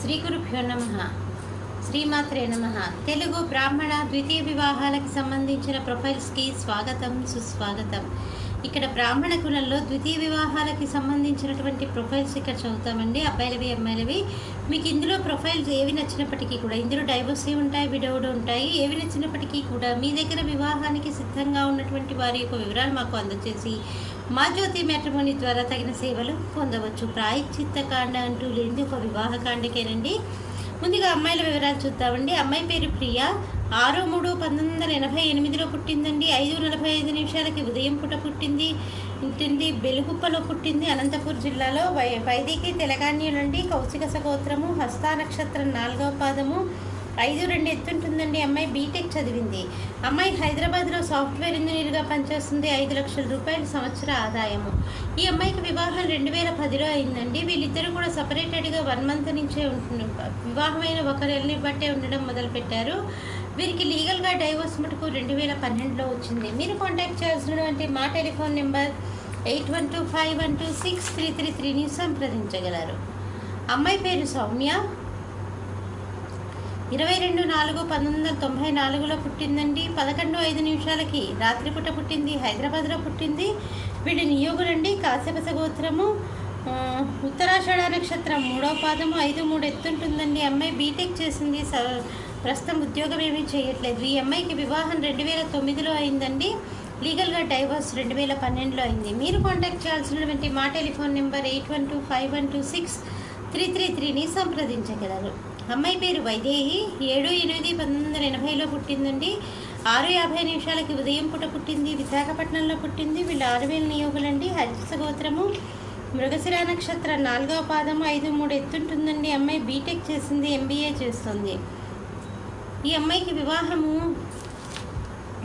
శ్రీ గురుభ్యో నమః. శ్రీమాత్రే నమః. తెలుగు బ్రాహ్మణ ద్వితీయ వివాహాలకు సంబంధించిన ప్రొఫైల్స్కి స్వాగతం, సుస్వాగతం. ఇక్కడ బ్రాహ్మణ కులంలో ద్వితీయ వివాహాలకి సంబంధించినటువంటి ప్రొఫైల్స్ ఇక్కడ చదువుతామండి. అబ్బాయిలవి, అమ్మాయిలవి. మీకు ఇందులో ప్రొఫైల్స్ ఏవి నచ్చినప్పటికీ కూడా, ఇందులో డైవర్సీ ఉంటాయి, విడోడ్ ఉంటాయి. ఏవి నచ్చినప్పటికీ కూడా మీ దగ్గర వివాహానికి సిద్ధంగా ఉన్నటువంటి వారి యొక్క వివరాలు మాకు అందజేసి మా జ్యోతి మ్యాట్రిమోనీ ద్వారా తగిన సేవలు పొందవచ్చు. ప్రాయశ్చిత్త కాండ అంటూ లేని ఒక వివాహ కాండకేనండి. ముందుగా అమ్మాయిల వివరాలు చూద్దామండి. అమ్మాయి పేరు ప్రియ. 6/3/1988లో పుట్టిందండి. 5:45 ఉదయం పూట పుట్టింది. బెలుగుప్పలో పుట్టింది, అనంతపూర్ జిల్లాలో. వైదికి తెలంగాణలండి. కౌశిక సగోత్రము, హస్త నక్షత్రం 4వ పాదము, 5'2" ఎత్తుంటుందండి. అమ్మాయి బీటెక్ చదివింది. అమ్మాయి హైదరాబాద్లో సాఫ్ట్వేర్ ఇంజనీర్గా పనిచేస్తుంది. 5 లక్షల రూపాయల సంవత్సర ఆదాయము. ఈ అమ్మాయికి వివాహం 2010లో అయిందండి. వీళ్ళిద్దరూ కూడా సపరేటెడ్గా 1 మంత్ నుంచే వివాహమైన ఒకరిని బట్టే ఉండడం మొదలుపెట్టారు. వీరికి లీగల్గా డైవోర్స్ మటుకు 2012లో వచ్చింది. మీరు కాంటాక్ట్ చేయాల్సినటువంటి మా టెలిఫోన్ నెంబర్ 8125126333ని సంప్రదించగలరు. అమ్మాయి పేరు సౌమ్య. 22/4/1994లో పుట్టిందండి. 11:05 రాత్రిపూట పుట్టింది. హైదరాబాద్లో పుట్టింది. వీడి నియోగులండి. కాశ్యప గోత్రము, ఉత్తరాషాఢ నక్షత్రం 3వ పాదము, 5'3" ఎత్తుంటుందండి. అమ్మాయి బీటెక్ చేసింది. ప్రస్తుతం ఉద్యోగం ఏమీ చేయట్లేదు. ఈ అమ్మాయికి వివాహం 2009లో అయిందండి. లీగల్గా డైవర్స్ 2012లో అయింది. మీరు కాంటాక్ట్ చేయాల్సినటువంటి మా టెలిఫోన్ నెంబర్ 8125126333ని సంప్రదించగలరు. అమ్మాయి పేరు వైదేహి. 7/8/1980లో పుట్టిందండి. 6:50 ఉదయం పూట పుట్టింది. విశాఖపట్నంలో పుట్టింది. వీళ్ళు 6000 నియోగులండి. హరిత గోత్రము, మృగశిర నక్షత్రం 4వ పాదము, 5'3" ఎత్తుంటుందండి. అమ్మాయి బీటెక్ చేసింది, MBA చేస్తుంది. ఈ అమ్మాయికి వివాహము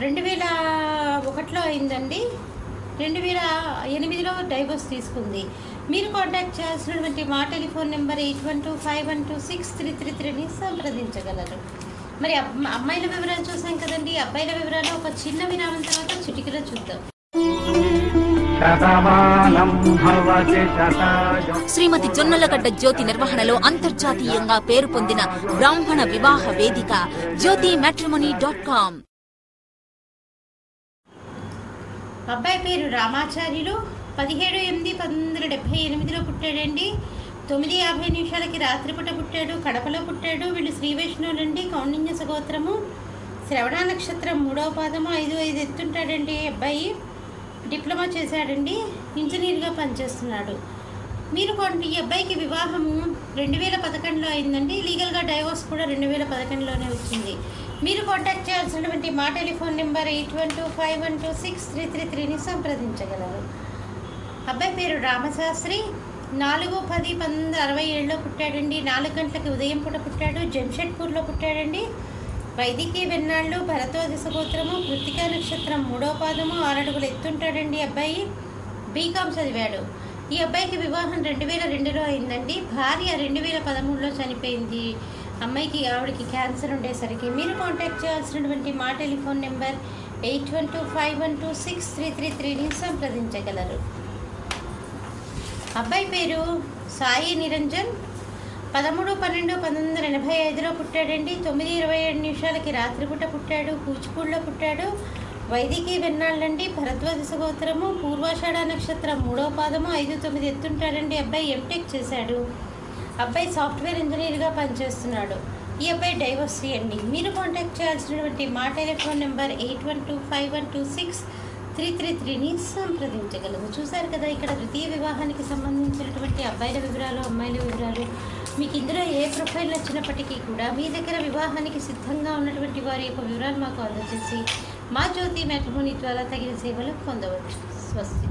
2001లో అయిందండి. 2008లో డైవోర్స్ తీసుకుంది. మీరు కాంటాక్ట్ చేయాల్సినటువంటి మా టెలిఫోన్ నెంబర్ 8125126333ని సంప్రదించగలరు. మరి అమ్మాయిల వివరాలు చూసాం కదండి. అబ్బాయిల వివరాలు ఒక చిన్న విరామం తర్వాత చిటికలో చూద్దాం. శ్రీమతి జొన్నలగడ్డ జ్యోతి నిర్వహణలో అంతర్జాతీయంగా పేరు పొందిన బ్రాహ్మణ వివాహ వేదిక jyotimatrimony.com. అబ్బాయి పేరు రామాచార్యులు. 17/8/1978లో పుట్టాడండి. 9:50 రాత్రిపూట పుట్టాడు. కడపలో పుట్టాడు. వీళ్ళు శ్రీ వైష్ణవులండి. కౌండిన్య సగోత్రము, శ్రవణ నక్షత్రం 3వ పాదము, 5'5" ఎత్తుంటాడండి. అబ్బాయి డిప్లొమా చేశాడండి. ఇంజనీర్గా పనిచేస్తున్నాడు. మీరు ఈ అబ్బాయికి వివాహము 2011లో అయిందండి. లీగల్గా డైవోర్స్ కూడా 2011లోనే వచ్చింది. మీరు కాంటాక్ట్ చేయాల్సినటువంటి మా టెలిఫోన్ నెంబర్ 8125126333ని సంప్రదించగలరు. అబ్బాయి పేరు రామశాస్త్రి. 4/10/1967లో పుట్టాడండి. 4 గంటలకి ఉదయం పూట పుట్టాడు. జంషెడ్పూర్లో పుట్టాడండి. వైదికి వెన్నాళ్ళు, భరద్వాజ గోత్రము, కృత్తికా నక్షత్రం 3వ పాదము, 6 అడుగులు ఎత్తుంటాడండి. అబ్బాయి బీకామ్ చదివాడు. ఈ అబ్బాయికి వివాహం 2002లో అయిందండి. భార్య 2013లో చనిపోయింది. ఆవిడకి క్యాన్సర్ ఉండేసరికి. మీరు కాంటాక్ట్ చేయాల్సినటువంటి మా టెలిఫోన్ నెంబర్ 8125126333ని సంప్రదించగలరు. అబ్బాయి పేరు సాయి నిరంజన్. 13/12/1985లో పుట్టాడండి. 9:27 రాత్రిపూట పుట్టాడు. కూచిపూడిలో పుట్టాడు. వైదికి వెన్నాళ్ళండి. భరద్వాజ గోత్రము, పూర్వాషాఢ నక్షత్రం 3వ పాదము, 5'9" ఎత్తుంటాడండి. అబ్బాయి MTech చేశాడు. అబ్బాయి సాఫ్ట్వేర్ ఇంజనీర్గా పనిచేస్తున్నాడు. ఈ అబ్బాయి డైవోర్సీ అండి. మీరు కాంటాక్ట్ చేయాల్సినటువంటి మా టెలిఫోన్ నెంబర్ 8125126333ని సంప్రదించగలరు. చూశారు కదా, ఇక్కడ ద్వితీయ వివాహానికి సంబంధించినటువంటి అబ్బాయిల వివరాలు, అమ్మాయిల వివరాలు. మీకు ఇందులో ఏ ప్రొఫైల్ నచ్చినప్పటికీ కూడా మీ దగ్గర వివాహానికి సిద్ధంగా ఉన్నటువంటి వారి యొక్క వివరాలు మాకు అందజేసి మా జ్యోతి మ్యాట్రిమోనీ ద్వారా తగిన సేవలు పొందవచ్చు. స్వస్తి.